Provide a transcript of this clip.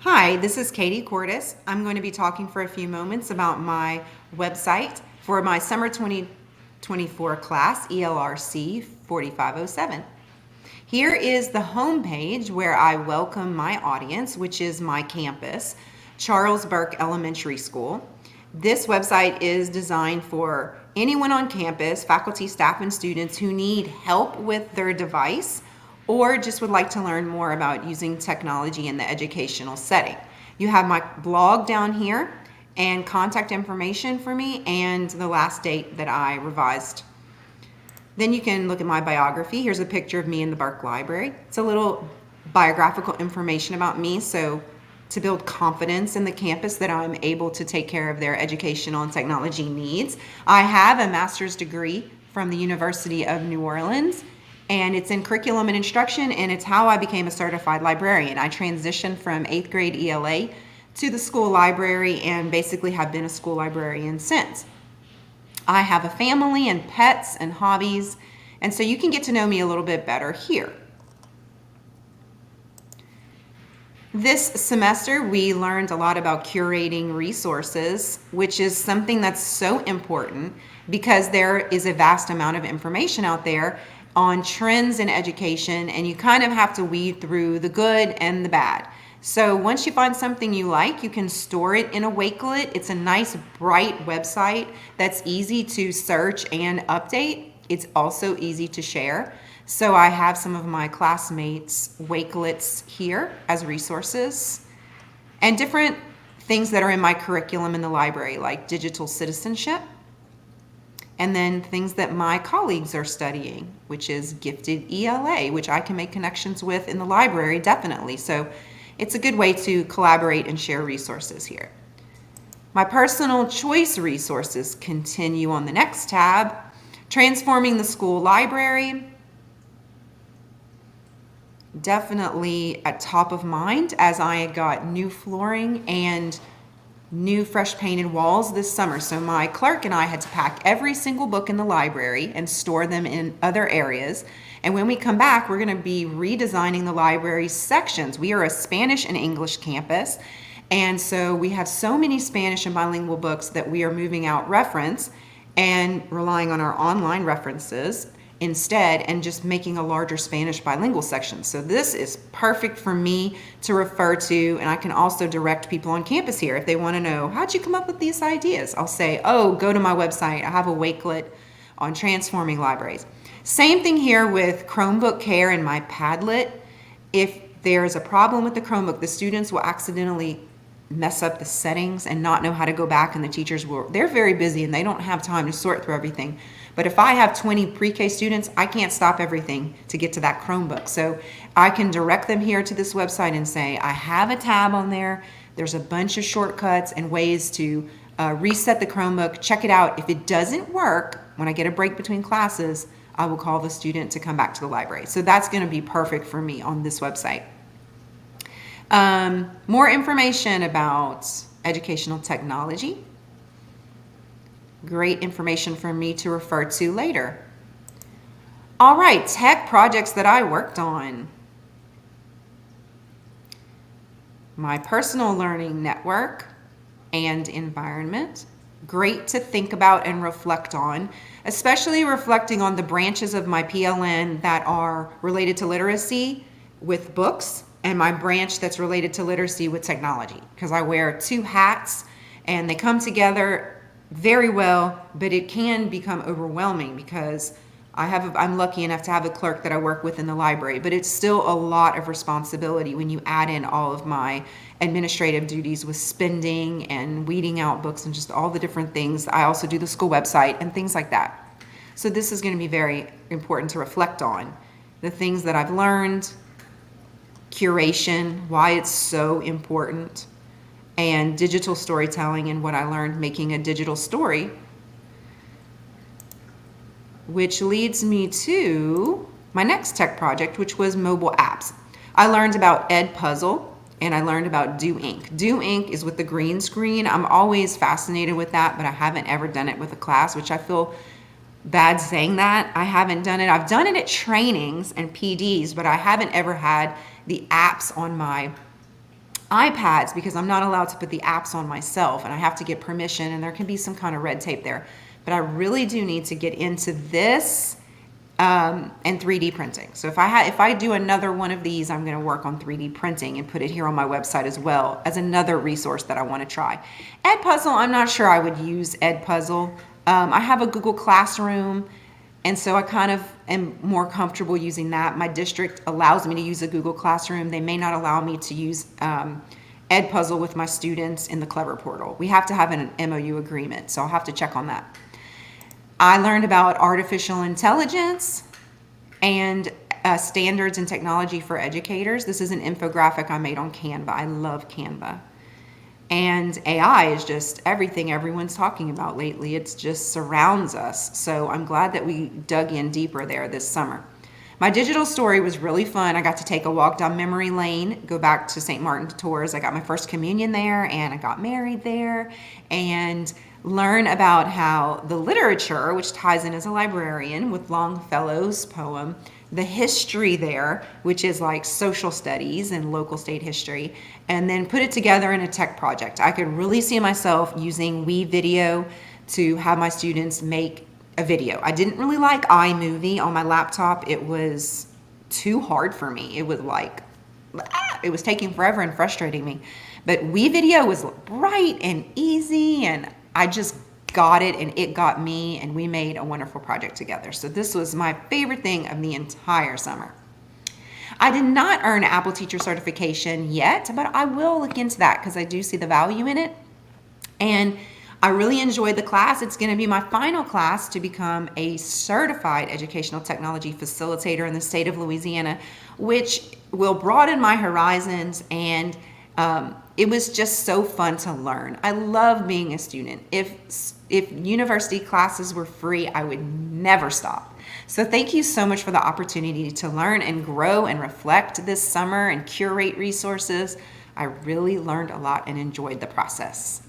Hi, this is Katie Cordes. I'm going to be talking for a few moments about my website for my summer 2024 class, ELRC 4507. Here is the home page where I welcome my audience, which is my campus, Charles Burke Elementary School. This website is designed for anyone on campus, faculty, staff, and students who need help with their device or just would like to learn more about using technology in the educational setting. You have my blog down here and contact information for me and the last date that I revised. Then you can look at my biography. Here's a picture of me in the Burke Library. It's a little biographical information about me, so to build confidence in the campus that I'm able to take care of their educational and technology needs. I have a master's degree from the University of New Orleans, and it's in curriculum and instruction, and it's how I became a certified librarian. I transitioned from 8th grade ELA to the school library and basically have been a school librarian since. I have a family and pets and hobbies, and so you can get to know me a little bit better here. This semester, we learned a lot about curating resources, which is something that's so important because there is a vast amount of information out there on trends in education, and you kind of have to weed through the good and the bad. So once you find something you like, you can store it in a Wakelet. It's a nice, bright website that's easy to search and update. It's also easy to share. So I have some of my classmates' Wakelets here as resources and different things that are in my curriculum in the library, like digital citizenship, and then things that my colleagues are studying, which is gifted ELA, which I can make connections with in the library, definitely. So it's a good way to collaborate and share resources here. My personal choice resources continue on the next tab. Transforming the school library, definitely at top of mind as I had got new flooring and new fresh painted walls this summer. So my clerk and I had to pack every single book in the library and store them in other areas. And when we come back, we're going to be redesigning the library's sections. We are a Spanish and English campus, and so we have so many Spanish and bilingual books that we are moving out reference and relying on our online references instead, and just making a larger Spanish bilingual section. So this is perfect for me to refer to, and I can also direct people on campus here if they want to know, how'd you come up with these ideas? I'll say, oh, go to my website. I have a Wakelet on transforming libraries. Same thing here with Chromebook Care and my Padlet. If there's a problem with the Chromebook, the students will accidentally mess up the settings and not know how to go back, and the teachers will, they're very busy and they don't have time to sort through everything. But if I have 20 pre-K students, I can't stop everything to get to that Chromebook. So I can direct them here to this website and say, I have a tab on there. There's a bunch of shortcuts and ways to reset the Chromebook. Check it out. If it doesn't work, when I get a break between classes, I will call the student to come back to the library. So that's going to be perfect for me on this website. More information about educational technology. Great information for me to refer to later. All right, tech projects that I worked on. My personal learning network and environment. Great to think about and reflect on, especially reflecting on the branches of my PLN that are related to literacy with books, and my branch that's related to literacy with technology, because I wear two hats and they come together very well, but it can become overwhelming because I'm lucky enough to have a clerk that I work with in the library, but it's still a lot of responsibility when you add in all of my administrative duties with spending and weeding out books and just all the different things. I also do the school website and things like that. So this is going to be very important to reflect on. The things that I've learned, curation, why it's so important, and digital storytelling and what I learned making a digital story, which leads me to my next tech project, which was mobile apps. I learned about Edpuzzle and I learned about Do Ink. Do Ink is with the green screen. I'm always fascinated with that, but I haven't ever done it with a class, which I feel bad saying that. I haven't done it. I've done it at trainings and PDs, but I haven't ever had the apps on my iPads because I'm not allowed to put the apps on myself and I have to get permission and there can be some kind of red tape there. But I really do need to get into this and 3D printing. So if I do another one of these, I'm going to work on 3D printing and put it here on my website as well as another resource that I want to try. Edpuzzle, I'm not sure I would use Edpuzzle. I have a Google Classroom, and so I kind of am more comfortable using that. My district allows me to use a Google Classroom. They may not allow me to use Edpuzzle with my students in the Clever portal. We have to have an MOU agreement, so I'll have to check on that. I learned about artificial intelligence and standards and technology for educators. This is an infographic I made on Canva. I love Canva. And AI is just everything everyone's talking about lately. It just surrounds us. So I'm glad that we dug in deeper there this summer. My digital story was really fun. I got to take a walk down memory lane, go back to St. Martin Tours. I got my first communion there and I got married there, and learn about how the literature, which ties in as a librarian with Longfellow's poem, the history there, which is like social studies and local state history, and then put it together in a tech project. I could really see myself using WeVideo to have my students make a video. I didn't really like iMovie on my laptop. It was too hard for me. It was like, it was taking forever and frustrating me. But WeVideo was bright and easy, and I just got it and it got me, and we made a wonderful project together. So this was my favorite thing of the entire summer. I did not earn Apple Teacher certification yet, but I will look into that because I do see the value in it. And I really enjoyed the class. It's going to be my final class to become a certified educational technology facilitator in the state of Louisiana, which will broaden my horizons, and it was just so fun to learn. I love being a student. If university classes were free, I would never stop. So thank you so much for the opportunity to learn and grow and reflect this summer and curate resources. I really learned a lot and enjoyed the process.